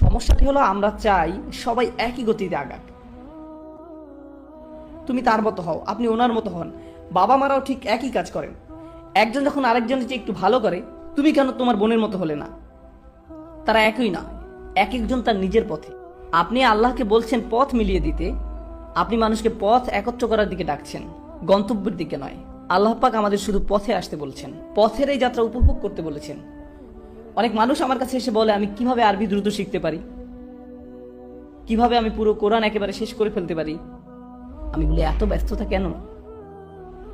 সমস্যাটি হলো আমরা চাই সবাই একই গতিতে আগাক। তুমি তার মতো হও, আপনি ওনার মতো হন। বাবা মারাও ঠিক একই কাজ করেন। একজন যখন আরেকজনের চেয়ে একটু ভালো করে, তুমি কেন তোমার বোনের মতো হলে না? তারা একই না, এক একজন তার নিজের পথে। আপনি আল্লাহকে বলছেন পথ মিলিয়ে দিতে, আপনি মানুষকে পথ একত্র করার দিকে ডাকছেন, গন্তব্যের দিকে নয়। আল্লাহ পাক আমাদের শুধু পথে আসতে বলছেন, পথের এই যাত্রা উপভোগ করতে বলেছেন। অনেক মানুষ আমার কাছে এসে বলে, আমি কিভাবে আরবি দ্রুত শিখতে পারি, কিভাবে আমি পুরো কোরআন একেবারে শেষ করে ফেলতে পারি। আমি বলি, এত ব্যস্ততা কেন?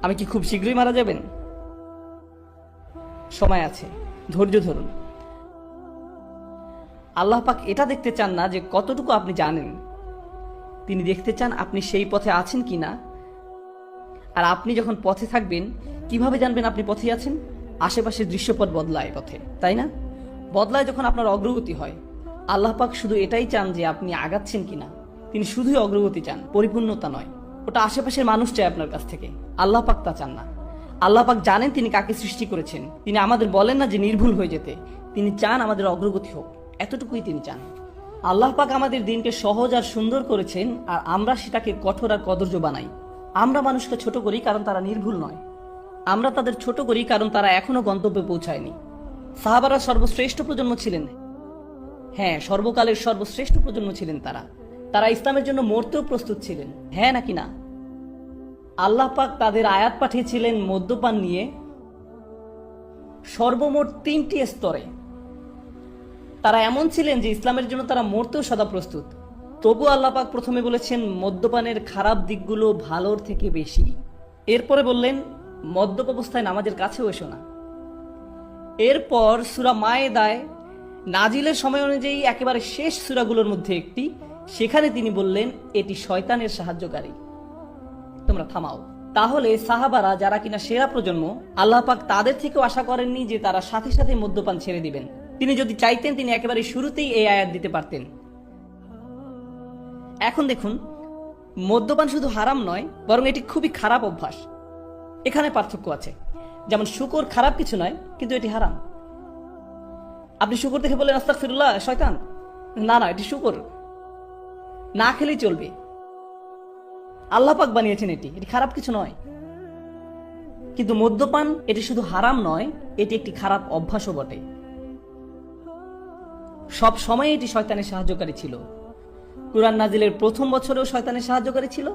আমি কি খুব শীঘ্রই মারা যাবেন? সময় আছে, ধৈর্য ধরুন। আল্লাহ পাক এটা দেখতে চান না যে কতটুকু আপনি জানেন, তিনি দেখতে চান আপনি সেই পথে আছেন কিনা। আর আপনি যখন পথে থাকবেন, কিভাবে জানবেন আপনি পথে আছেন? আশেপাশের দৃশ্যপট বদলায় পথে, তাই না? বদলায় যখন আপনার অগ্রগতি হয়। আল্লাহ পাক শুধু এটাই চান যে আপনি আগাচ্ছেন কিনা। তিনি শুধুই অগ্রগতি চান, পরিপূর্ণতা নয়। ওটা আশেপাশের মানুষ চায় আপনার কাছ থেকে, আল্লাহ পাক তা চান না। আল্লাহ পাক জানেন তিনি কাকে সৃষ্টি করেছেন। তিনি আমাদের বলেন না যে নির্ভুল হয়ে যেতে, তিনি চান আমাদের অগ্রগতি হোক, এতটুকুই তিনি চান। আল্লাহ পাক আমাদের দিনকে সহজ আর সুন্দর করেছেন, আর আমরা সেটাকে কঠোর আর কদর্য বানাই। আমরা মানুষকে ছোট করি কারণ তারা নির্ভুল নয়, আমরা তাদের ছোট করি কারণ তারা এখনো গন্তব্যে পৌঁছায়নি। সাহাবারা সর্বশ্রেষ্ঠ প্রজন্ম ছিলেন। হ্যাঁ, সর্বকালের সর্বশ্রেষ্ঠ প্রজন্ম ছিলেন তারা। তারা ইসলামের জন্য মরতেও প্রস্তুত ছিলেন, হ্যাঁ নাকি না? আল্লাহ পাক তাদের আয়াত পাঠিয়েছিলেন মদ্যপান নিয়ে সর্বমোট 3টি স্তরে। তারা এমন ছিলেন যে ইসলামের জন্য তারা মরতেও সদা প্রস্তুত। তবু আল্লাহ পাক প্রথমে বলেছেন মদ্যপানের খারাপ দিকগুলো ভালোর থেকে বেশি। এরপরে বললেন মদ্যপ অবস্থায় নামাজের কাছেও এসো না। এরপর সূরা মায়েদায় নাজিলের সময় অনুযায়ী একেবারে শেষ সূরাগুলোর মধ্যে একটি, সেখানে তিনি বললেন এটি শয়তানের সাহায্যকারী, তোমরা থামাও। তাহলে সাহাবারা যারা কিনা সেরা প্রজন্ম, আল্লাহ পাক তাদের থেকেও আশা করেননি যে তারা সাথে সাথে মদ্যপান ছেড়ে দিবেন। তিনি যদি চাইতেন তিনি একেবারে শুরুতেই এই আয়াত দিতে পারতেন। এখন দেখুন, মদ্যপান শুধু হারাম নয়, বরং এটি খুবই খারাপ অভ্যাস। এখানে পার্থক্য আছে। যেমন শুকর খারাপ কিছু নয়, কিন্তু এটি হারাম। আপনি শুকর দেখে বললেন আস্তাগফিরুল্লাহ, শয়তান। না না, এটি শুকর, না খেলেই চলবে। আল্লাহ পাক বানিয়েছেন, এটি খারাপ কিছু নয়। কিন্তু মদ্যপান এটি শুধু হারাম নয়, এটি একটি খারাপ অভ্যাসও বটে। সব সময় এটি শয়তানের সাহায্যকারী ছিল। কুরআন নাজিলের প্রথম বছরেও শয়তানের সাহায্যকারী ছিল,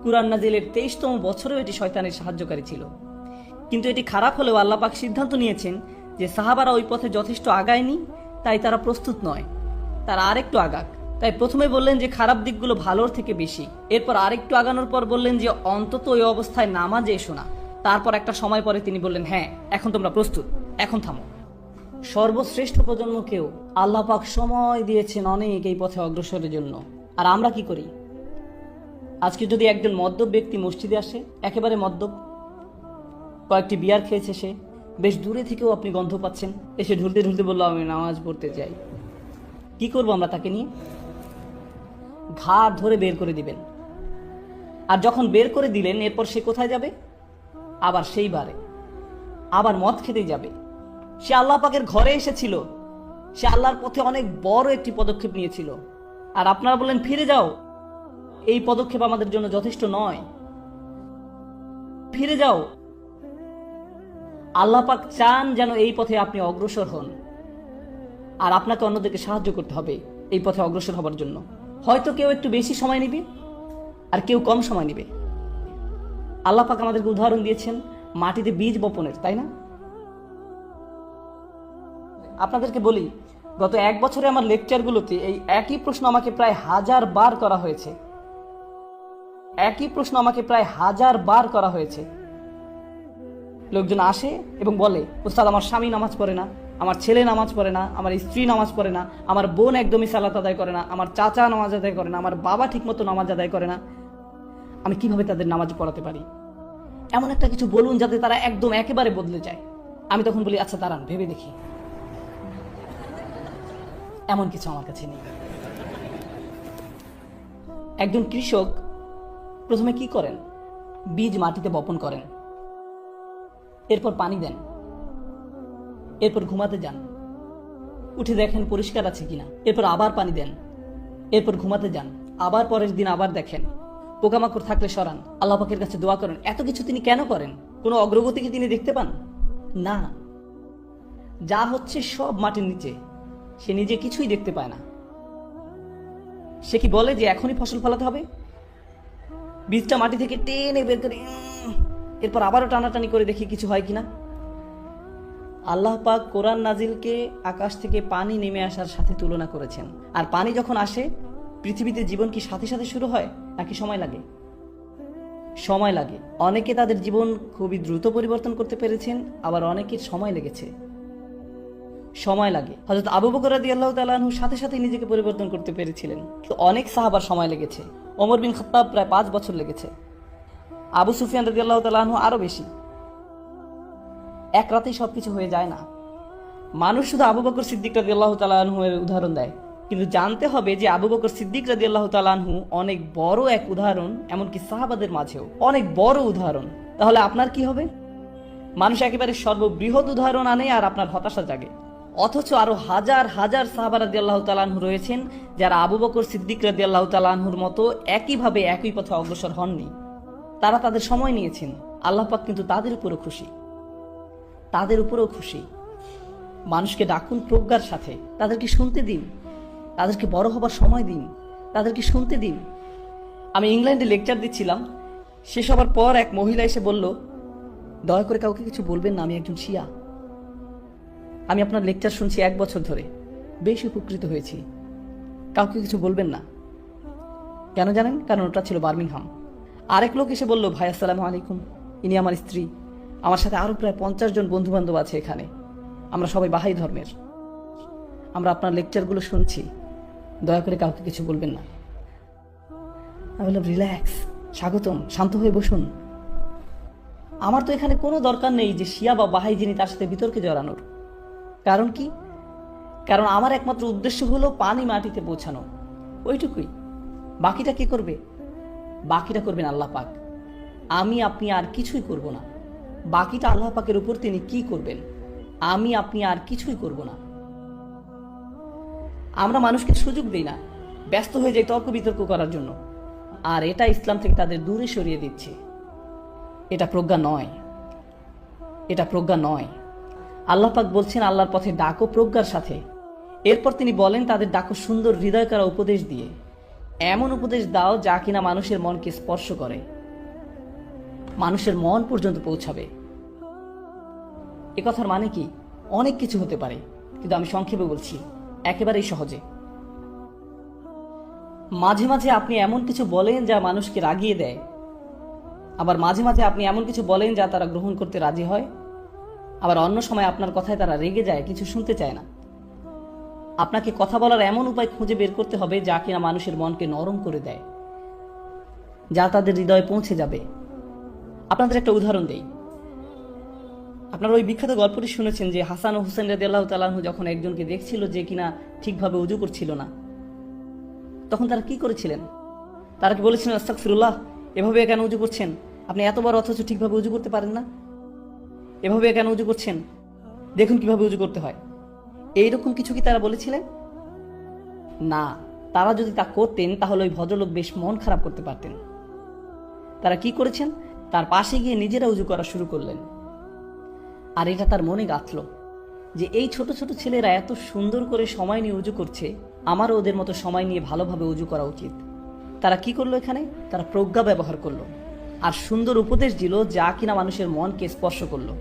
কুরআন নাজিলের 23তম বছরেও এটি শয়তানের সাহায্যকারী ছিল। কিন্তু এটি খারাপ হলেও আল্লাহ পাক সিদ্ধান্ত নিয়েছেন যে সাহাবারা ওই পথে যথেষ্ট আগায়নি, তাই তারা প্রস্তুত নয়, তারা আরেকটু আগাক। তাই প্রথমে বললেন যে খারাপ দিকগুলো ভালোর থেকে বেশি। এরপর আরেকটু আগানোর পর বললেন যে অন্তত ওই অবস্থায় নামাজে এসো না। তারপর একটা সময় পরে তিনি বললেন, হ্যাঁ এখন তোমরা প্রস্তুত, এখন থামো। সর্বশ্রেষ্ঠ প্রজন্মকেও আল্লাহ পাক সময় দিয়েছেন অনেক এই পথে অগ্রসরের জন্য। আর আমরা কি করি? আজকে যদি একজন মদ্যপ ব্যক্তি মসজিদে আসে, একেবারে মদ্যপ, কয়েকটি বিয়ার খেয়েছে সে, বেশ দূরে থেকেও আপনি গন্ধ পাচ্ছেন, এসে ঢুলতে ঢুলতে বললো আমি নামাজ পড়তে চাই, কি করবো আমরা তাকে নিয়ে? ঘাড় ধরে বের করে দিবেন। আর যখন বের করে দিলেন, এরপর সে কোথায় যাবে? আবার সেই বারে আবার মদ খেতেই যাবে। সে আল্লাহ পাকের ঘরে এসেছিল, সে আল্লাহর পথে অনেক বড় একটি পদক্ষেপ নিয়েছিল, আর আপনারা বললেন ফিরে যাও। এই পদক্ষেপ আমাদের জন্য যথেষ্ট নয়, ফিরে যাও। আল্লাহ পাক চান যেন এই পথে আপনি অগ্রসর হন, আর আপনাকে অন্যদেরকে সাহায্য করতে হবে এই পথে অগ্রসর হবার জন্য। হয়তো কেউ একটু বেশি সময় নেবে, আর কেউ কম সময় নেবে। আল্লাহ পাক আমাদেরকে উদাহরণ দিয়েছেন মাটিতে বীজ বপনের, তাই না? আপনাদেরকে বলি, গত 1 বছরে আমার লেকচারগুলোতে এই একই প্রশ্ন আমাকে প্রায় 1000 বার করা হয়েছে। একই প্রশ্ন আমাকে প্রায় 1000 বার করা হয়েছে। লোকজন আসে এবং বলে, ওস্তাদ আমার স্বামী নামাজ পড়ে না, আমার ছেলে নামাজ পড়ে না, আমার স্ত্রী নামাজ পড়ে না, আমার বোন একদমই সালাত আদায় করে না, আমার চাচা নামাজ আদায় করে না, আমার বাবা ঠিকমতো নামাজ আদায় করে না, আমি কিভাবে তাদের নামাজ পড়াতে পারি? এমন একটা কিছু বলুন যাতে তারা একদম একেবারে বদলে যায়। আমি তখন বলি, আচ্ছা দাঁড়ান, ভেবে দেখি। এমন কিছু আমার কাছে নেই। একজন কৃষক প্রথমে কি করেন? বীজ মাটিতে বপন করেন, এরপর পানি দেন, এরপর ঘুমাতে যান, উঠে দেখেন পরিষ্কার আছে কিনা, এরপর আবার পানি দেন, এরপর ঘুমাতে যান, আবার পরের দিন আবার দেখেন। পোকামাকড় থাকলে সরান, আল্লাহ পাকের কাছে দোয়া করেন। এত কিছু তিনি কেন করেন? কোনো অগ্রগতি কি তিনি দেখতে পান? না, যা হচ্ছে সব মাটির নিচে, সে নিজে কিছুই দেখতে পায় না। সে কি বলে যে এখনই ফসল ফলাতে হবে? বীজটা মাটি থেকে টেনে বের করে এরপর আবারও টানাটানি করে দেখি কিছু হয় কিনা। আল্লাহ পাক কোরআন নাজিলকে আকাশ থেকে পানি নেমে আসার সাথে তুলনা করেছেন। আর পানি যখন আসে, পৃথিবীতে জীবন কি সাথে সাথে শুরু হয় নাকি সময় লাগে? সময় লাগে। অনেকে তাদের জীবন খুবই দ্রুত পরিবর্তন করতে পেরেছেন, আবার অনেকের সময় লেগেছে। সময় লাগে। হযরত আবু বকর রাদিয়াল্লাহু তাআলা আনহু সাথে সাথে নিজেকে পরিবর্তন করতে পেরেছিলেন। তো অনেক সাহাবার সময় লেগেছে। ওমর বিন খাত্তাব প্রায় 5 বছর লেগেছে। আবু সুফিয়ান রাদিয়াল্লাহু তাআলা আনহু আরো বেশি। এক রাতেই সবকিছু হয়ে যায় না। মানুষ শুধু আবু বকর সিদ্দিক রাদিয়াল্লাহু তাআলা আনহু এর উদাহরণ দেয়, কিন্তু জানতে হবে যে আবু বকর সিদ্দিক রাদিয়াল্লাহু তাআলা আনহু অনেক বড় এক উদাহরণ, এমনকি সাহাবাদের মাঝেও অনেক বড় উদাহরণ। তাহলে আপনার কি হবে? মানুষ একেবারে সর্ববৃহৎ উদাহরণ আনে আর আপনার হতাশা জাগে। অথচ আরো হাজার হাজার সাহাবা রাদিয়াল্লাহু তাআলা আনহু রয়েছেন যারা আবু বকর সিদ্দিক রাদিয়াল্লাহু তাআলা আনহুর মতো একইভাবে একই পথে অগ্রসর হননি। তারা তাদের সময় নিয়েছেন। আল্লাহ পাক কিন্তু তাদের উপরও খুশি, তাদের উপরেও খুশি। মানুষকে ডাকুন প্রজ্ঞার সাথে, তাদেরকে শুনতে দিন, তাদেরকে বড় হবার সময় দিন, তাদেরকে শুনতে দিন। আমি ইংল্যান্ডে লেকচার দিচ্ছিলাম, শেষ হবার পর এক মহিলা এসে বলল, দয়া করে কাউকে কিছু বলবেন না, আমি একজন শিয়া। আমি আপনার লেকচার শুনছি 1 বছর ধরে, বেশ উপকৃত হয়েছি, কাউকে কিছু বলবেন না। কেন জানেন? কারণ ওটা ছিল বার্মিংহাম। আরেক লোক এসে বলল, ভাই আসসালামু আলাইকুম, ইনি আমার স্ত্রী, আমার সাথে আরো প্রায় 50 জন বন্ধু বান্ধব আছে এখানে, আমরা সবাই বাহাই ধর্মের, আমরা আপনার লেকচারগুলো শুনছি, দয়া করে কাউকে কিছু বলবেন না। আমি বললাম, রিল্যাক্স, স্বাগতম, শান্ত হয়ে বসুন। আমার তো এখানে কোনো দরকার নেই যে শিয়া বা বাহাই যিনি তার সাথে বিতর্কে জড়ানোর। কারণ কি? কারণ আমার একমাত্র উদ্দেশ্য হলো পানি মাটিতে পৌঁছানো, ওইটুকুই। বাকিটা কে করবে? বাকিটা করবেন আল্লাহ পাক। আমি আপনি আর কিছুই করব না। বাকিটা আল্লাহ পাকের উপর, তিনি কি করবেন। আমি আপনি আর কিছুই করব না। আমরা মানুষকে সুযোগ দেই না, ব্যস্ত হয়ে যাই তর্ক বিতর্ক করার জন্য, আর এটা ইসলাম থেকে তাদের দূরে সরিয়ে দিচ্ছে। এটা প্রজ্ঞা নয়, এটা প্রজ্ঞা নয়। আল্লাহ পাক বলছেন, আল্লাহর পথে ডাকো প্রজ্ঞার সাথে। এরপর তিনি বলেন, তাদের ডাকো সুন্দর হৃদয় করা উপদেশ দিয়ে। এমন উপদেশ দাও যা কিনা মানুষের মনকে স্পর্শ করে, মানুষের মন পর্যন্ত পৌঁছাবে। এ কথার মানে কি? অনেক কিছু হতে পারে, কিন্তু আমি সংক্ষেপে বলছি, একেবারেই সহজে। মাঝে মাঝে আপনি এমন কিছু বলেন যা মানুষকে রাগিয়ে দেয়, আবার মাঝে মাঝে আপনি এমন কিছু বলেন যা তারা গ্রহণ করতে রাজি হয়, আবার অন্য সময় আপনার কথায় তারা রেগে যায়, কিছু শুনতে চায় না। আপনাকে কথা বলার এমন উপায় খুঁজে বের করতে হবে যা কিনা মানুষের মনকে নরম করে দেয়, যা তাদের হৃদয়ে পৌঁছে যাবে। আপনাদের একটা উদাহরণ দেই। আপনারা ওই বিখ্যাত গল্পটি শুনেছেন যে হাসান ও হুসেন রাদিয়াল্লাহু তাআলা আনহু যখন একজনকে দেখছিল যে কিনা ঠিকভাবে উজু করছিল না, তখন তারা কি করেছিলেন? তারা কি বলেছিলেন, আস্তাগফিরুল্লাহ, এভাবে কেন উজু করছেন? আপনি এত বড় অথচ ঠিকভাবে উজু করতে পারেন না, এভাবে কেন উজু করছেন? দেখুন কিভাবে উজু করতে হয়। এইরকম কিছু কি তারা বলেছিলেন? না। তারা যদি তা করতেন তাহলে ওই ভদ্রলোক বেশ মন খারাপ করতে পারতেন। তারা কি করেছেন? তার পাশে গিয়ে নিজেরা উজু করা শুরু করলেন। আর এটা তার মনে গাঁথল যে এই ছোট ছোট ছেলেরা এত সুন্দর করে সময় নিয়ে উজু করছে, আমারও ওদের মতো সময় নিয়ে ভালোভাবে উজু করা উচিত। তারা কি করলো? এখানে তারা প্রজ্ঞা ব্যবহার করলো আর সুন্দর উপদেশ দিল যা কিনা মানুষের মনকে স্পর্শ করলো।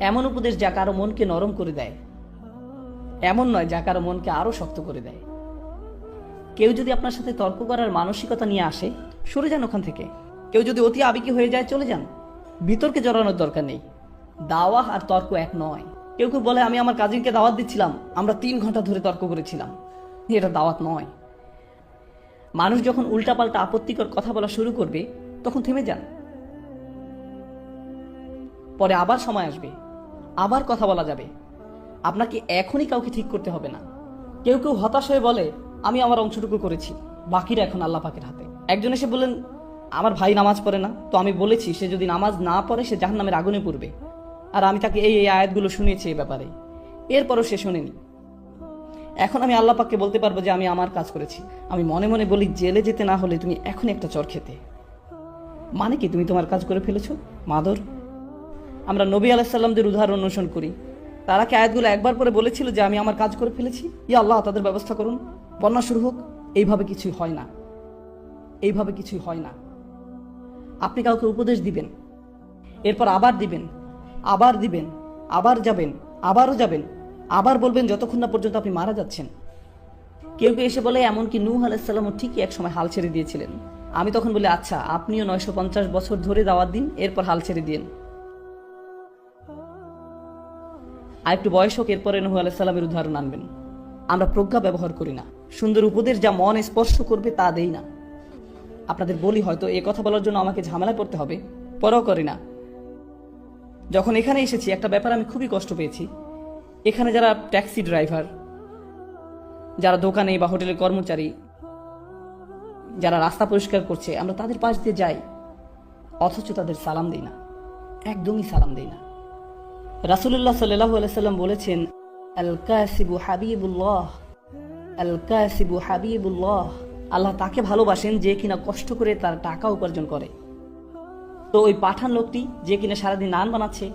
এমন উপদেশ যা কারো মনকে নরম করে দেয়, এমন নয় যা কারো মনকে আরো শক্ত করে দেয়। কেউ যদি আপনার সাথে তর্ক করার মানসিকতা নিয়ে আসে, সরে যান ওখান থেকে। কেউ যদি অতি আবেগী হয়ে যায়, চলে যান। বিতর্কে জড়ানোর দরকার নেই। দাওয়াহ আর তর্ক এক নয়। কেউ কেউ বলে, আমি আমার কাজিনকে দাওয়াত দিচ্ছিলাম, আমরা 3 ঘন্টা ধরে তর্ক করেছিলাম। এটা দাওয়াত নয়। মানুষ যখন উল্টাপাল্টা আপত্তিকর কথা বলা শুরু করবে, তখন থেমে যান। পরে আবার সময় আসবে, আবার কথা বলা যাবে। আপনাকে এখনই কাউকে ঠিক করতে হবে না। কেউ কেউ হতাশ হয়ে বলে, আমি আমার অংশটুকু করেছি, বাকিরা এখন আল্লাহ পাকের হাতে। একজন এসে বললেন, আমার ভাই নামাজ পড়ে না, তো আমি বলেছি সে যদি নামাজ না পড়ে সে জাহান্নামের আগুনে পড়বে। আর আমি তাকে এই আয়াতগুলো শুনিয়েছি এই ব্যাপারে, এরপরও সে শোনেনি। এখন আমি আল্লাহ পাককে বলতে পারবো যে আমি আমার কাজ করেছি। আমি মনে মনে বলি, জেলে যেতে না হলে তুমি এখনই একটা চর খেতে। মানে কি, তুমি তোমার কাজ করে ফেলেছো মাদর। আমরা নবী আলাইসাল্লামদের উদাহরণ অনুসরণ করি। তারা কি আয়াতগুলো একবার পরে বলেছিল যে আমি আমার কাজ করে ফেলেছি, ইয়া আল্লাহ তাদের ব্যবস্থা করুন, বন্যা শুরু হোক? এইভাবে কিছুই হয় না, এইভাবে কিছুই হয় না। আপনি কাউকে উপদেশ দিবেন, এরপর আবার দিবেন, আবার দিবেন, আবার যাবেন, আবারও যাবেন, আবার বলবেন, যতক্ষণ না পর্যন্ত আপনি মারা যাচ্ছেন। কেউ কেউ এসে বলে এমনকি নূহ আলাইহিসসালামও ঠিকই এক সময় হাল ছেড়ে দিয়েছিলেন। আমি তখন বলি, আচ্ছা আপনিও 950 বছর ধরে দাওয়াত দিন, এরপর হাল ছেড়ে দিন। আর একটু বয়স হোক, এরপরে নূহ আলাইহিসসালামের উদাহরণ আনবেন। আমরা প্রজ্ঞা ব্যবহার করি না, সুন্দর উপদেশ যা মন স্পর্শ করবে তা দেই না। আপনাদের বলি, হয়তো এই কথা বলার জন্য আমাকে ঝামেলায় পড়তে হবে, পরও করি না। যখন এখানে এসেছি একটা ব্যাপার আমি খুবই কষ্ট পেয়েছি। এখানে যারা ট্যাক্সি ড্রাইভার, যারা দোকানে বা হোটেলের কর্মচারী, যারা রাস্তা পরিষ্কার করছে, আমরা তাদের পাশ দিয়ে যাই, অথচ তাদের সালাম দিই না, একদমই সালাম দিই না। রাসূলুল্লাহ সাল্লাল্লাহু আলাইহি সাল্লাম বলেছেন, আল কাসিবু হাবিবুল্লাহ, আল কাসিবু হাবিবুল্লাহ। আল্লাহ তাকে ভালোবাসেন যে কিনা কষ্ট করে তার টাকা উপার্জন করে। তো ওই পাঠান লোকটি যে কিনা সারাদিন নান বানাচ্ছে,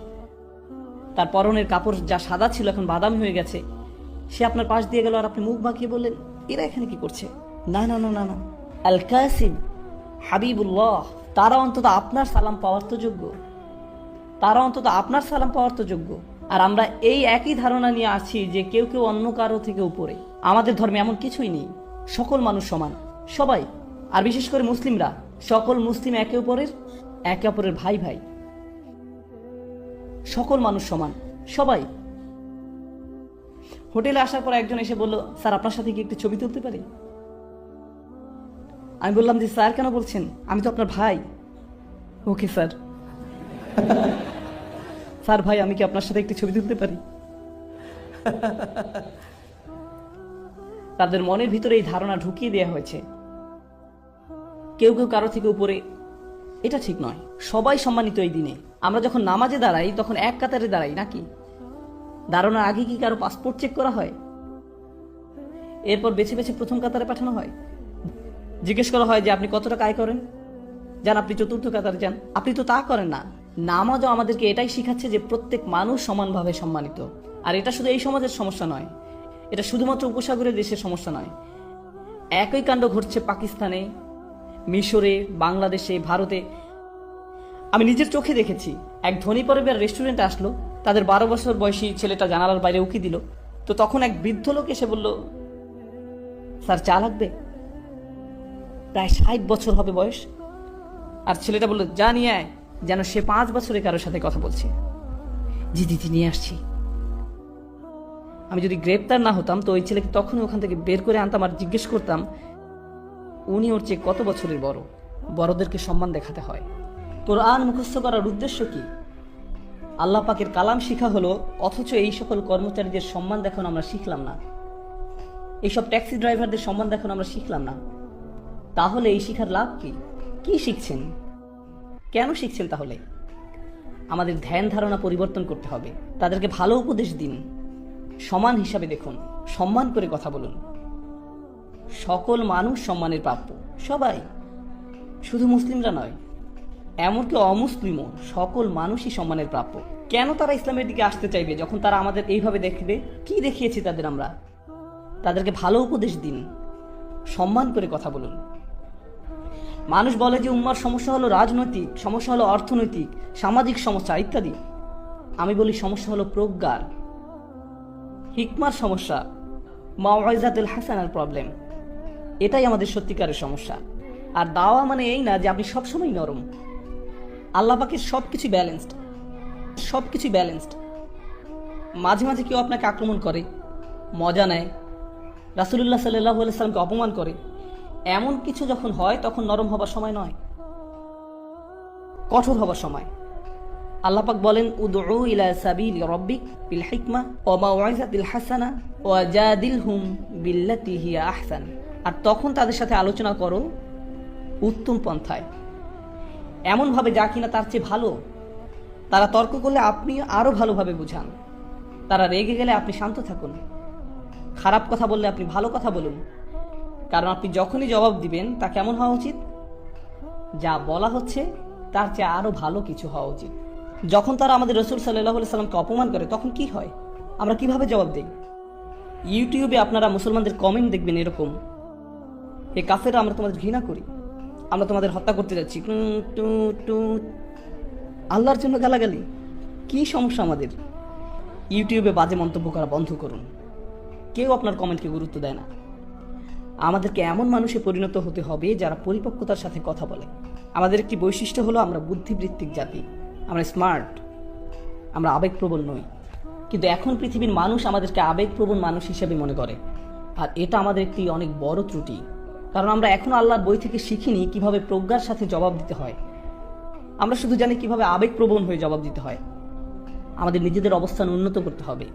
তার পরনের কাপড় যা সাদা ছিল এখন বাদামি হয়ে গেছে, সে আপনার পাশ দিয়ে গেল আর আপনি মুখ বাঁকিয়ে বললেন, এরা এখানে কি করছে? না না না না না, আল কাসিব হাবিবুল্লাহ, তারা অন্তত আপনার সালাম পাওয়ার তো যোগ্য, তারা অন্তত আপনার সালাম পাওয়ার তো যোগ্য। আর আমরা এই একই ধারণা নিয়ে আছি যে কেউ কেউ অন্য কারো থেকে উপরে। আমাদের ধর্মে এমন কিছুই নেই, সকল মানুষ সমান, সবাই। আর বিশেষ করে মুসলিমরা, সকল মুসলিম একে অপরের ভাই ভাই, সকল মানুষ সমান, সবাই। হোটেলে আসার পর একজন এসে বলল, স্যার আপনার সাথে কি একটু ছবি তুলতে পারি? আমি বললাম যে স্যার কেন বলছেন, আমি তো আপনার ভাই। Okay sir. স্যার ভাই, আমি কি আপনার সাথে একটু ছবি তুলতে পারি? তাদের মনের ভিতরে এই ধারণা ঢুকিয়ে দেওয়া হয়েছে কেউ কেউ কারো থেকে উপরে। এটা ঠিক নয়, সবাই সম্মানিত এই দিনে। আমরা যখন নামাজে দাঁড়াই তখন এক কাতারে দাঁড়াই নাকি? দাঁড়ানোর আগে কি কারো পাসপোর্ট চেক করা হয়? এরপর বেছে বেছে প্রথম কাতারে পাঠানো হয়, জিজ্ঞেস করা হয় যে আপনি কত টাকা আয় করেন, যান আপনি চতুর্থ কাতারে যান। আপনি তো তা করেন না। নামাজও আমাদেরকে এটাই শিখাচ্ছে যে প্রত্যেক মানুষ সমানভাবে সম্মানিত। আর এটা শুধু এই সমাজের সমস্যা নয়, এটা শুধুমাত্র উপসাগরের দেশের সমস্যা নয়। একই কাণ্ড ঘটছে পাকিস্তানে, মিশরে, বাংলাদেশে, ভারতে। আমি নিজের চোখে দেখেছি, এক ধনী পরিবার রেস্টুরেন্টে আসলো, তাদের 12 বছর বয়সী ছেলেটা জানালার বাইরে উকি দিল। তো তখন এক বৃদ্ধ লোক এসে বলল, স্যার চা লাগবে? প্রায় 60 বছর হবে বয়স। আর ছেলেটা বলল, যা নিয়ে আয়, যেন সে 5 বছরে কারোর সাথে কথা বলছে। জি দিদি নিয়ে আসছি। আমি যদি গ্রেপ্তার না হতাম তো ওই ছেলেকে তখনই ওখান থেকে বের করে আনতাম আর জিজ্ঞেস করতাম উনি ওর চেয়ে কত বছরের বড়। বড়দেরকে সম্মান দেখাতে হয়। কোরআন মুখস্থ করার উদ্দেশ্য কি? আল্লাহ পাকের কালাম শিখা হলো, অথচ এই সকল কর্মচারীদের সম্মান দেখানো আমরা শিখলাম না, এইসব ট্যাক্সি ড্রাইভারদের সম্মান দেখানো আমরা শিখলাম না। তাহলে এই শিখার লাভ কি? কি শিখছেন? কেন শিখছেন? তাহলে আমাদের ধ্যান ধারণা পরিবর্তন করতে হবে। তাদেরকে ভালো উপদেশ দিন, সমান হিসাবে দেখুন, সম্মান করে কথা বলুন। সকল মানুষ সম্মানের প্রাপ্য, সবাই, শুধু মুসলিমরা নয়, এমনকি অমুসলিমও, সকল মানুষই সম্মানের প্রাপ্য। কেন তারা ইসলামের দিকে আসতে চাইবে যখন তারা আমাদের এইভাবে দেখবে? কি দেখিয়েছি তাদের আমরা? তাদেরকে ভালো উপদেশ দিন, সম্মান করে কথা বলুন। মানুষ বলে যে উম্মার সমস্যা হলো রাজনৈতিক, সমস্যা হলো অর্থনৈতিক, সামাজিক সমস্যা ইত্যাদি। আমি বলি সমস্যা হলো প্রজ্ঞার, হিকমার সমস্যা, মাওয়াইজাতুল হাসানার প্রবলেম। এটাই আমাদের সত্যিকারের সমস্যা। আর দাওয়া মানে এই না যে আপনি সবসময় নরম। আল্লাহ পাকের সবকিছু ব্যালেন্সড, সবকিছু ব্যালেন্সড। মাঝে মাঝে কেউ আপনাকে আক্রমণ করে, মজা নেয়, রাসূলুল্লাহ সাল্লাল্লাহু আলাইহি সাল্লামকে অপমান করে, এমন কিছু যখন হয় তখন নরম হবার সময় নয়, কঠোর হবার সময়। আল্লাহ পাক বলেন, উদউ ইলা সাবিলি রাব্বিক বিল হিকমা ওয়া মাউইজাতিল হাসানা ওয়া জাদিলহুম বিল্লাতি হিয়া আহসান। আর তখন তাদের সাথে আলোচনা করো উত্তম পন্থায়, এমনভাবে যা কিনা তার চেয়ে ভালো। তারা তর্ক করলে আপনি আরো ভালোভাবে বুঝান, তারা রেগে গেলে আপনি শান্ত থাকুন, খারাপ কথা বললে আপনি ভালো কথা বলুন, কারণ আপনি যখনই জবাব দিবেন তা কেমন হওয়া উচিত? যা বলা হচ্ছে তার চেয়ে আরো ভালো কিছু হওয়া উচিত। যখন তারা আমাদের রসুল সাল্লাল্লাহু আলাইহি সাল্লামকে অপমান করে তখন কি হয়, আমরা কিভাবে জবাব দিই? ইউটিউবে আপনারা মুসলমানদের কমেন্ট দেখবেন এরকম, এ কাফেররা, আমরা তোমাদের ঘৃণা করি, আমরা তোমাদের হত্যা করতে যাচ্ছি, আল্লাহর জন্য গালাগালি। কি সমস্যা আমাদের? ইউটিউবে বাজে মন্তব্য করা বন্ধ করুন। কেউ আপনার কমেন্টকে গুরুত্ব দেয় না। আমাদেরকে এমন মানুষে পরিণত হতে হবে যারা পরিপক্কতার সাথে কথা বলে। আমাদের একটি বৈশিষ্ট্য হলো আমরা বুদ্ধিবৃত্তিক জাতি, আমরা স্মার্ট, আমরা আবেগপ্রবণ নই। কিন্তু এখন পৃথিবীর মানুষ আমাদেরকে আবেগপ্রবণ মানুষ হিসেবে মনে করে, আর এটা আমাদের একটি অনেক বড় ত্রুটি। কারণ আমরা এখন আল্লাহর বই থেকে শিখিনি কিভাবে প্রজ্ঞার সাথে জবাব দিতে হয়। আমরা শুধু জানি কিভাবে আবেগপ্রবণ হয়ে জবাব দিতে হয়। আমাদের নিজেদের অবস্থান উন্নত করতে হবে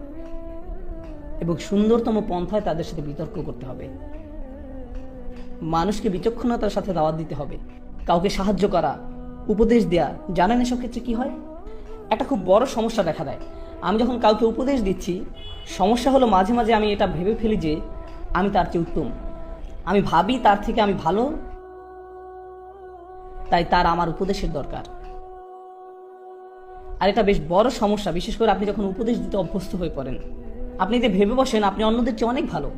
এবং সুন্দরতম পন্থায় তাদের সাথে বিতর্ক করতে হবে। মানুষকে বিচক্ষণতার সাথে দাওয়াত দিতে হবে, কাউকে সাহায্য করা, উপদেশ দেয়া। জানেন এসব ক্ষেত্রে কি হয়? একটা খুব বড় সমস্যা দেখা দেয়। আমি যখন কাউকে উপদেশ দিচ্ছি, সমস্যা হলো মাঝে মাঝে আমি এটা ভেবে ফেলি যে আমি তার চেয়ে উত্তম, আমি ভাবি তার থেকে আমি ভালো, তাই তার আমার উপদেশের দরকার। আর এটা বেশ বড় সমস্যা, বিশেষ করে আপনি যখন উপদেশ দিতে অভ্যস্ত হয়ে পড়েন। আপনি যে ভেবে বসেন আপনি অন্যদের চেয়ে অনেক ভালো।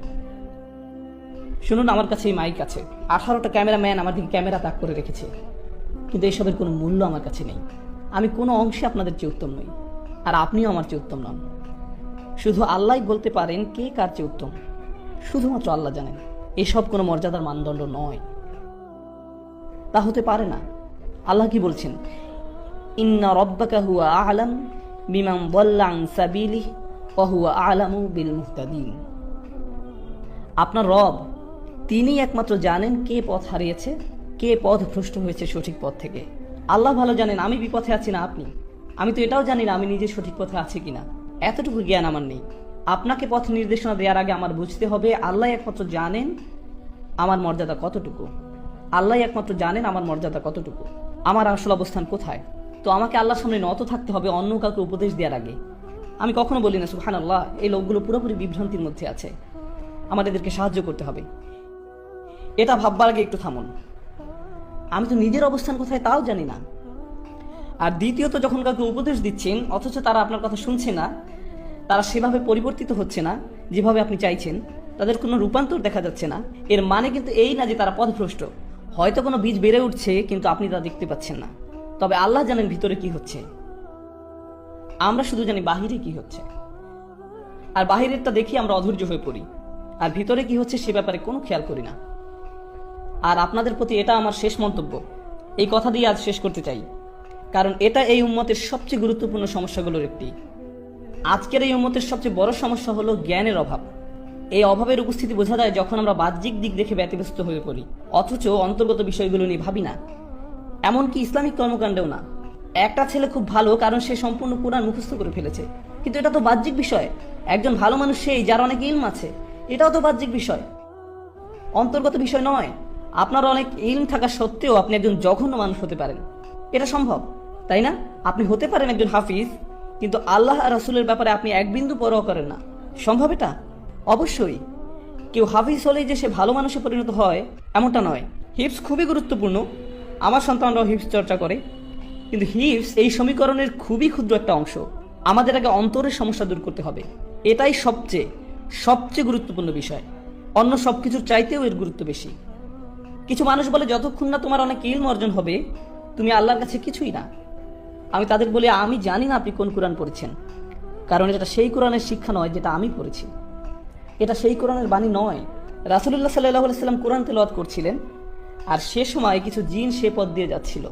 শুনুন, আমার কাছে এই মাইক আছে, 18টা ক্যামেরাম্যান আমার দিকে ক্যামেরা তাক করে রেখেছে, কিন্তু এসবের কোনো মূল্য আমার কাছে নেই। আমি কোনো অংশে আপনাদের চেয়ে উত্তম নই, আর আপনিও আমার চেয়ে উত্তম নন। শুধু আল্লাহই বলতে পারেন কে কার চেয়ে উত্তম, শুধুমাত্র আল্লাহ জানেন। এসব কোনো মর্যাদার মানদণ্ড নয়, তা হতে পারে না। আল্লাহ কি বলছেন? ইন্না রাব্বাকা হুয়া আ'লাম বিমান দাল্লা আন সাবিলিহি ওয়া হুয়া আ'লামু বিল মুহতাদিন। আপনার রব, তিনি একমাত্র জানেন কে পথ হারিয়েছে, কে পথভ্রষ্ট হয়েছে সঠিক পথ থেকে। আল্লাহ ভালো জানেন আমি বিপথে আছি না আপনি। আমি তো এটাও জানি না আমি নিজে সঠিক পথে আছি কিনা, এতটুকু জ্ঞান আমার নেই। আপনাকে পথ নির্দেশনা দেওয়ার আগে আমার বুঝতে হবে আল্লাহ একমাত্র জানেন আমার মর্যাদা কতটুকু। আল্লাহ একমাত্র জানেন আমার মর্যাদা কতটুকু, আমার আসল অবস্থান কোথায়। তো আমাকে আল্লাহর সামনে নত থাকতে হবে অন্য কাউকে উপদেশ দেওয়ার আগে। আমি কখনো বলি না সুবহানাল্লাহ, এই লোকগুলো পুরোপুরি বিভ্রান্তির মধ্যে আছে, আমার এদেরকে সাহায্য করতে হবে। এটা ভাববার আগে একটু থামুন, আমি তো নিজের অবস্থান কোথায় তাও জানি না। আর দ্বিতীয়ত, যখন কাউকে উপদেশ দিচ্ছেন অথচ তারা আপনার কথা শুনছে না, তারা সেভাবে পরিবর্তিত হচ্ছে না যেভাবে আপনি চাইছেন, তাদের কোনো রূপান্তর দেখা যাচ্ছে না, এর মানে কিন্তু এই না যে তারা পথভ্রষ্ট। হয়তো কোনো বীজ বেড়ে উঠছে কিন্তু আপনি তা দেখতে পাচ্ছেন না। তবে আল্লাহ জানেন ভিতরে কি হচ্ছে, আমরা শুধু জানি বাহিরে কি হচ্ছে। আর বাহিরেরটা দেখি আমরা অধৈর্য হয়ে পড়ি, আর ভিতরে কি হচ্ছে সে ব্যাপারে কোনো খেয়াল করি না। আর আপনাদের প্রতি এটা আমার শেষ মন্তব্য, এই কথা দিয়ে আজ শেষ করতে চাই, কারণ এটা এই উম্মতের সবচেয়ে গুরুত্বপূর্ণ সমস্যাগুলোর একটি। আজকের এই উম্মতের সবচেয়ে বড় সমস্যা হলো জ্ঞানের অভাব। এই অভাবের উপস্থিতি বোঝা যায় যখন আমরা বাহ্যিক দিক দেখে ব্যতিব্যস্ত হয়ে পড়ি, অথচ অন্তর্গত বিষয়গুলো নিয়ে ভাবি না। এমনকি ইসলামিক কর্মকাণ্ডেও না। একটা ছেলে খুব ভালো কারণ সে সম্পূর্ণ কোরআন মুখস্থ করে ফেলেছে, কিন্তু এটা তো বাহ্যিক বিষয়। একজন ভালো মানুষ সেই যার অনেক ইলম আছে, এটাও তো বাহ্যিক বিষয়, অন্তর্গত বিষয় নয়। আপনার অনেক ইলম থাকা সত্ত্বেও আপনি একজন জঘন্য মানুষ হতে পারেন, এটা সম্ভব, তাই না? আপনি হতে পারেন একজন হাফিজ, কিন্তু আল্লাহ আর রাসূলের ব্যাপারে আপনি এক বিন্দু পরোয়া করেন না। সম্ভব এটা? অবশ্যই। কেউ হাফিজ হলেই যে সে ভালো মানুষে পরিণত হয় এমনটা নয়। হিফজ খুবই গুরুত্বপূর্ণ, আমার সন্তানরাও হিফজ চর্চা করে, কিন্তু হিফজ এই সমীকরণের খুবই ক্ষুদ্র একটা অংশ। আমাদের আগে অন্তরের সমস্যা দূর করতে হবে, এটাই সবচেয়ে গুরুত্বপূর্ণ বিষয়। অন্য সবকিছুর চাইতেও এর গুরুত্ব বেশি। কিছু মানুষ বলে যতক্ষণ না তোমার অনেক ইলম অর্জন হবে তুমি আল্লাহর কাছে কিছুই না। আমি তাদের বলি আমি জানি না আপনি কোন কোরআন পড়েছেন, কারণ এটা সেই কোরআনের শিক্ষা নয় যেটা আমি পড়েছি, এটা সেই কোরআনের বাণী নয়। রাসূলুল্লাহ সাল্লাল্লাহু আলাইহি সাল্লাম কোরআন তেলাওয়াত করছিলেন, আর সে সময় কিছু জিন সে পথ দিয়ে যাচ্ছিল।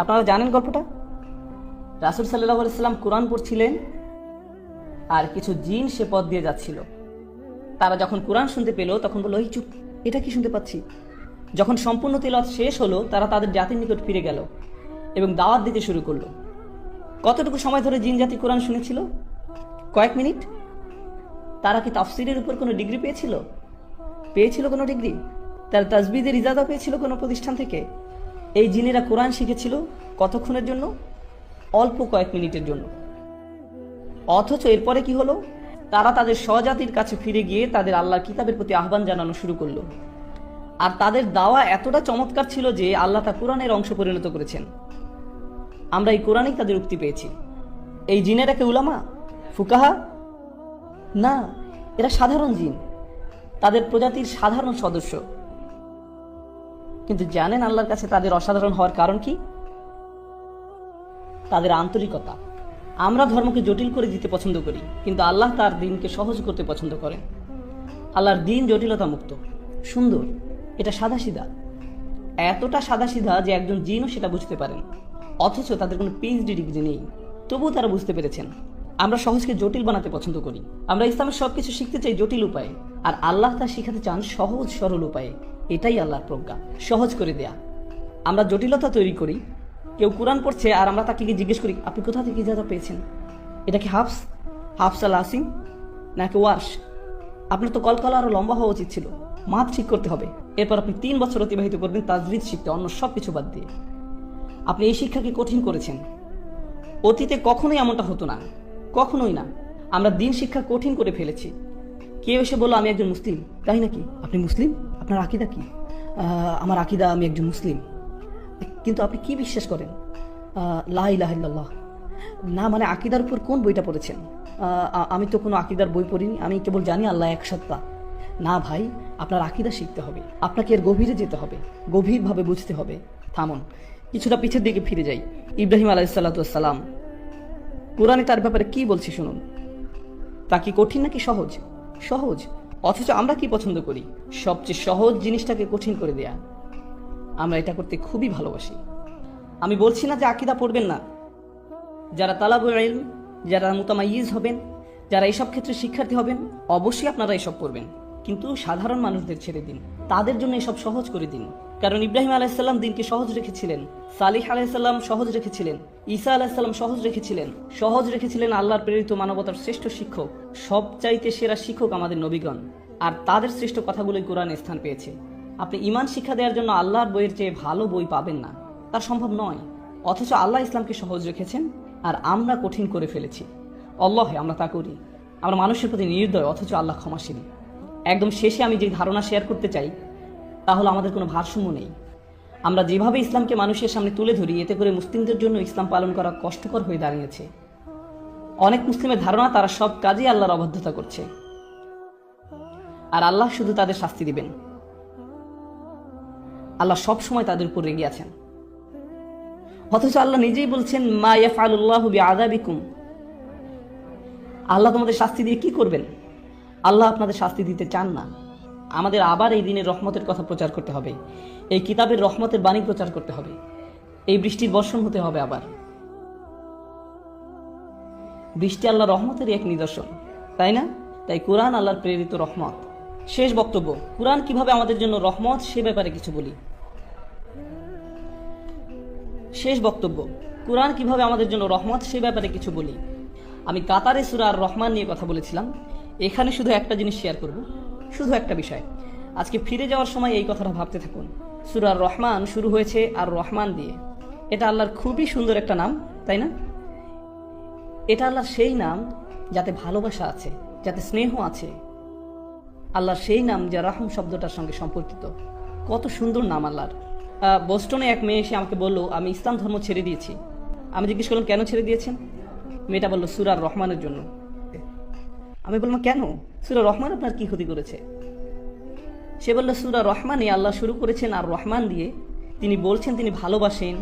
আপনারা জানেন গল্পটা? রাসূল সাল্লাল্লাহু আলাইহি সাল্লাম কোরআন পড়ছিলেন আর কিছু জিন সে পথ দিয়ে যাচ্ছিল। তারা যখন কোরআন শুনতে পেল তখন বলল, এই চুপ, এটা কি শুনতে পাচ্ছি। যখন সম্পূর্ণ তেলাওয়াত শেষ হলো তারা তাদের জাতির নিকট ফিরে গেল এবং দাওয়াত দিতে শুরু করলো। কতটুকু সময় ধরে জিন জাতি কোরআন শুনেছিল? কয়েক মিনিট। তারা কি তাফসিরের উপর কোনো ডিগ্রি পেয়েছিল কোনো ডিগ্রি? তার তাজবিদের ইজাজা পেয়েছিল কোনো প্রতিষ্ঠান থেকে? এই জিনেরা কোরআন শিখেছিল কতক্ষণের জন্য? অল্প কয়েক মিনিটের জন্য। অথচ এরপরে কি হলো? তারা তাদের স্বজাতির কাছে ফিরে গিয়ে তাদের আল্লাহর কিতাবের প্রতি আহ্বান জানানো শুরু করলো। আর তাদের দাওয়া এতটা চমৎকার ছিল যে আল্লাহ তা কোরআনের অংশ পরিণত করেছেন। আমরা এই কোরআনেই তাদের উক্তি পেয়েছি। এই জিনেরা কি উলামা, ফুকাহা? না, এরা সাধারণ জিন, তাদের প্রজাতির সাধারণ সদস্য। কিন্তু জানেন আল্লাহর কাছে তাদের অসাধারণ হওয়ার কারণ কি? তাদের আন্তরিকতা। আমরা ধর্মকে জটিল করে দিতে পছন্দ করি, কিন্তু আল্লাহ তার দিনকে সহজ করতে পছন্দ করেন। আল্লাহর দিন জটিলতা মুক্ত, সুন্দর, এটা সাদাসিধা, এতটা সাদাসিধা যে একজন জিনও সেটা বুঝতে পারেন। অথচ তাদের কোনো পিএইচডি ডিগ্রি নেই, তবুও তারা বুঝতে পেরেছেন। আমরা সহজকে জটিল বানাতে পছন্দ করি। আমরা ইসলামের সবকিছু শিখতে চাই জটিল উপায়ে, আর আল্লাহ তা শিখাতে চান সহজ সরল উপায়ে। এটাই আল্লাহর প্রজ্ঞা, সহজ করে দেয়া। আমরা জটিলতা তৈরি করি। কেউ কোরআন পড়ছে আর আমরা তাকে গিয়ে জিজ্ঞেস করি, আপনি কোথা থেকে ইজাজত পেয়েছেন? এটা কি হাফস আল আসিম নাকি ওয়ার্শ? আপনার তো কলকলা আরো লম্বা হওয়া উচিত ছিল। মাপ ঠিক করতে হবে। এরপর আপনি 3 বছর অতিবাহিত করবেন তাজবিদ শিখতে, অন্য সব কিছু বাদ দিয়ে। আপনি এই শিক্ষাকে কঠিন করেছেন। অতীতে কখনোই এমনটা হতো না, কখনোই না। আমরা দিন শিক্ষা কঠিন করে ফেলেছি। কেউ এসে বললো, আমি একজন মুসলিম। তাই নাকি? আপনি মুসলিম? আপনার আকিদা কি? আমার আকিদা, আমি একজন মুসলিম। কিন্তু আপনি কি বিশ্বাস করেন? লা ইলাহা ইল্লাল্লাহ। না, মানে আকিদার উপর কোন বইটা পড়েছেন? আমি তো কোনো আকিদার বই পড়িনি, আমি কেবল জানি আল্লাহ এক সত্তা। না ভাই, আপনার আকিদা শিখতে হবে, আপনাকে এর গভীরে যেতে হবে, গভীরভাবে বুঝতে হবে। থামুন, কিছুটা পিছের দিকে ফিরে যাই। ইব্রাহিম আলাইহিসসালাম, কোরআনে তার ব্যাপারে কি বলছে শুনুন। তা কি কঠিন নাকি সহজ? সহজ। অথচ আমরা কি পছন্দ করি? সবচেয়ে সহজ জিনিসটাকে কঠিন করে দেয়া। আমরা এটা করতে খুবই ভালোবাসি। আমি বলছি না যে আকিদা পড়বেন না। যারা তালাবুল ইলম, যারা মুতামাইয়িজ হবেন, যারা এইসব ক্ষেত্রে শিক্ষার্থী হবেন, অবশ্যই আপনারা এসব পড়বেন। কিন্তু সাধারণ মানুষদের ছেড়ে দিন, তাদের জন্য এসব সহজ করে দিন। কারণ ইব্রাহিম আলাইহিসসালাম দিনকে সহজ রেখেছিলেন, সালিহ আলাইহিসসালাম সহজ রেখেছিলেন, ঈসা আলাইহিসসালাম সহজ রেখেছিলেন আল্লাহর প্রেরিত মানবতার শ্রেষ্ঠ শিক্ষক, সবচাইতে সেরা শিক্ষক আমাদের নবীগণ। আর তাদের শ্রেষ্ঠ কথাগুলোই কোরআনে স্থান পেয়েছে। আপনি ঈমান শিক্ষা দেওয়ার জন্য আল্লাহর বইয়ের চেয়ে ভালো বই পাবেন না, তা সম্ভব নয়। অথচ আল্লাহ ইসলামকে সহজ রেখেছেন, আর আমরা কঠিন করে ফেলেছি। আল্লাহে আমরা তা করি। আমরা মানুষের প্রতি নির্দয়, অথচ আল্লাহ ক্ষমাশীল। একদম শেষে আমি যে ধারণা শেয়ার করতে চাই তা হলো, আমাদের কোনো ভারসাম্য নেই। আমরা যেভাবে ইসলামকে মানুষের সামনে তুলে ধরি, এতে করে মুসলিমদের জন্য ইসলাম পালন করা কষ্টকর হয়ে দাঁড়িয়েছে। অনেক মুসলিমের ধারণা তারা সব কাজেই আল্লাহর অবাধ্যতা করছে, আর আল্লাহ শুধু তাদের শাস্তি দিবেন। আল্লাহ সব সময় তাদের উপর রেগে আছেন। অথচ আল্লাহ নিজেই বলছেন, মা ইয়াফআলুল্লাহু বিআযাবিকুম। আল্লাহ তোমাদের শাস্তি দিয়ে কি করবেন? আল্লাহ আপনাদের শাস্তি দিতে চান না। আমাদের আবার এই দিনের রহমতের কথা প্রচার করতে হবে, এই কিতাবের রহমতের বাণী প্রচার করতে হবে, এই বৃষ্টির বর্ষণ হতে হবে। আবার বৃষ্টি আল্লাহ রহমতেরই এক নিদর্শন, তাই না? তাই কোরআন আল্লাহর প্রেরিত রহমত। শেষ বক্তব্য, কোরআন কিভাবে আমাদের জন্য রহমত সে ব্যাপারে কিছু বলি। আমি কাতারে সূরা আর রহমান নিয়ে কথা বলেছিলাম। এখানে শুধু একটা জিনিস শেয়ার করব, শুধু একটা বিষয়। আজকে ফিরে যাওয়ার সময় এই কথাটা ভাবতে থাকুন। সূরা আর রহমান শুরু হয়েছে আর রহমান দিয়ে। এটা আল্লাহর খুবই সুন্দর একটা নাম, তাই না? এটা আল্লাহর সেই নাম যাতে ভালোবাসা আছে, যাতে স্নেহ আছে। আল্লাহর সেই নাম যা রহম শব্দটার সঙ্গে সম্পর্কিত। কত সুন্দর নাম আল্লাহর। বোস্টনে এক মেয়ে এসে আমাকে বলল, আমি ইসলাম ধর্ম ছেড়ে দিয়েছি। আমি জিজ্ঞেস করলাম, কেন ছেড়ে দিয়েছেন? মেয়েটা বলল, সূরা আর রহমানের জন্য। আমি বললাম, কেন? সূরা রহমান আপনার কি ক্ষতি করেছে? সে বলল, সূরা রহমানে আল্লাহ শুরু করেছেন আর রহমান দিয়ে। তিনি বলছেন তিনি ভালোবাসেন,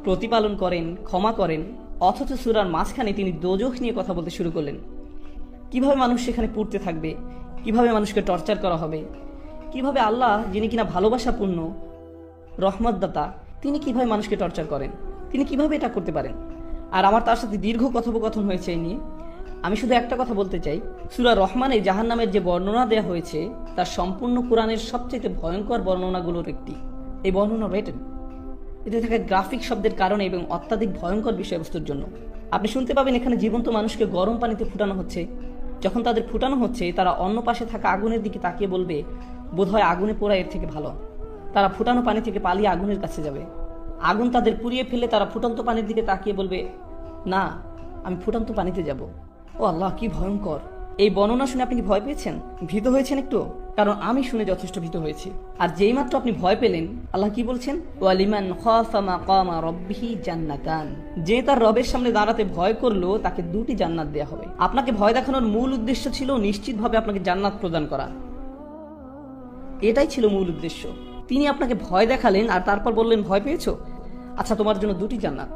প্রতিপালন করেন, ক্ষমা করেন। অথচ সূরার মাঝখানে তিনি দোজখ নিয়ে কথা বলতে শুরু করলেন। কিভাবে মানুষ সেখানে পুড়তে থাকবে, কিভাবে মানুষকে টর্চার করা হবে, কিভাবে আল্লাহ যিনি কিনা ভালোবাসাপূর্ণ রহমতদাতা, তিনি কিভাবে মানুষকে টর্চার করেন, তিনি কিভাবে এটা করতে পারেন। আর আমার তার সাথে দীর্ঘ কথোপকথন হয়েছে এই নিয়ে। আমি শুধু একটা কথা বলতে চাই, সূরা রহমানে জাহান্নামের যে বর্ণনা দেওয়া হয়েছে তার সম্পূর্ণ কোরআনের সবচেয়ে ভয়ঙ্কর বর্ণনাগুলোর একটি। এই বর্ণনা রেটেড, এতে থাকা গ্রাফিক শব্দের কারণে এবং অত্যাধিক ভয়ঙ্কর বিষয়বস্তুর জন্য। আপনি শুনতে পাবেন এখানে জীবন্ত মানুষকে গরম পানিতে ফুটানো হচ্ছে। যখন তাদের ফুটানো হচ্ছে, তারা অন্য পাশে থাকা আগুনের দিকে তাকিয়ে বলবে, বোধহয় আগুনে পোড়া এর থেকে ভালো। তারা ফুটানো পানি থেকে পালিয়ে আগুনের কাছে যাবে। আগুন তাদের পুড়িয়ে ফেলে তারা ফুটন্ত পানির দিকে তাকিয়ে বলবে, না, আমি ফুটন্ত পানিতে যাব। ও আল্লাহ, কি ভয়ঙ্কর! এই বর্ণনা শুনে আপনি কি ভয় পেয়েছেন, ভীত হয়েছেন একটু? কারণ আমি শুনে যথেষ্ট ভীত হয়েছি। আর যেই মাত্র আপনি ভয় পেলেন, আল্লাহ কি বলছেন, ওয়ালিমান খাফা মাকামা রাব্বিহি জান্নাতান, যে তার রবের সামনে দাঁড়াতে ভয় করলো তাকে 2টি জান্নাত দেওয়া হবে। আপনাকে ভয় দেখানোর মূল উদ্দেশ্য ছিল নিশ্চিতভাবে আপনাকে জান্নাত প্রদান করা। এটাই ছিল মূল উদ্দেশ্য। তিনি আপনাকে ভয় দেখালেন আর তারপর বললেন, ভয় পেয়েছো, আচ্ছা তোমার জন্য 2টি জান্নাত।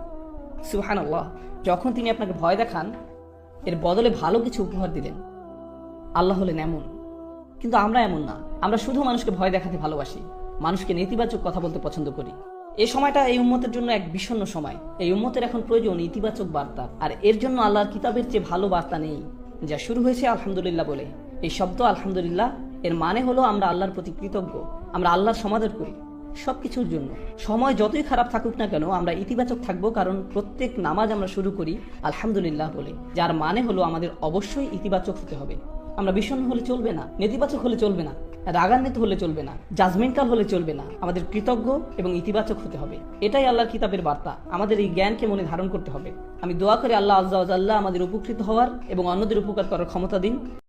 সুবহানাল্লাহ। যখন তিনি আপনাকে ভয় দেখান, এর বদলে ভালো কিছু উপহার দিলেন। আল্লাহ হলেন এমন, কিন্তু আমরা এমন না। আমরা শুধু মানুষকে ভয় দেখাতে ভালোবাসি, মানুষকে নেতিবাচক কথা বলতে পছন্দ করি। এই সময়টা এই উম্মতের জন্য এক বিষণ্ণ সময়। এই উম্মতের এখন প্রয়োজন ইতিবাচক বার্তা, আর এর জন্য আল্লাহর কিতাবের চেয়ে ভালো বার্তা নেই। যা শুরু হয়েছে আলহামদুলিল্লাহ বলে। এই শব্দ আলহামদুলিল্লাহ এর মানে হলো আমরা আল্লাহর প্রতি কৃতজ্ঞ, আমরা আল্লাহর সমাদর করি সবকিছুর জন্য। সময় যতই খারাপ থাকুক না কেন, আমরা ইতিবাচক থাকবো, কারণ প্রত্যেক নামাজ আমরা শুরু করি আলহামদুলিল্লাহ বলে, যার মানে হলো আমাদের অবশ্যই ইতিবাচক হতে হবে। আমরা বিষণ্ণ হলে চলবে না, নেতিবাচক হলে চলবে না, রাগান্বিত হলে চলবে না, জাজমেন্টাল হলে চলবে না। আমাদের কৃতজ্ঞ এবং ইতিবাচক হতে হবে। এটাই আল্লাহর কিতাবের বার্তা। আমাদের এই জ্ঞানকে মনে ধারণ করতে হবে। আমি দোয়া করি আল্লাহ আজ্জা ওয়া জাল্লা আমাদের উপকৃত হওয়ার এবং অন্যদের উপকার করার ক্ষমতা দিন।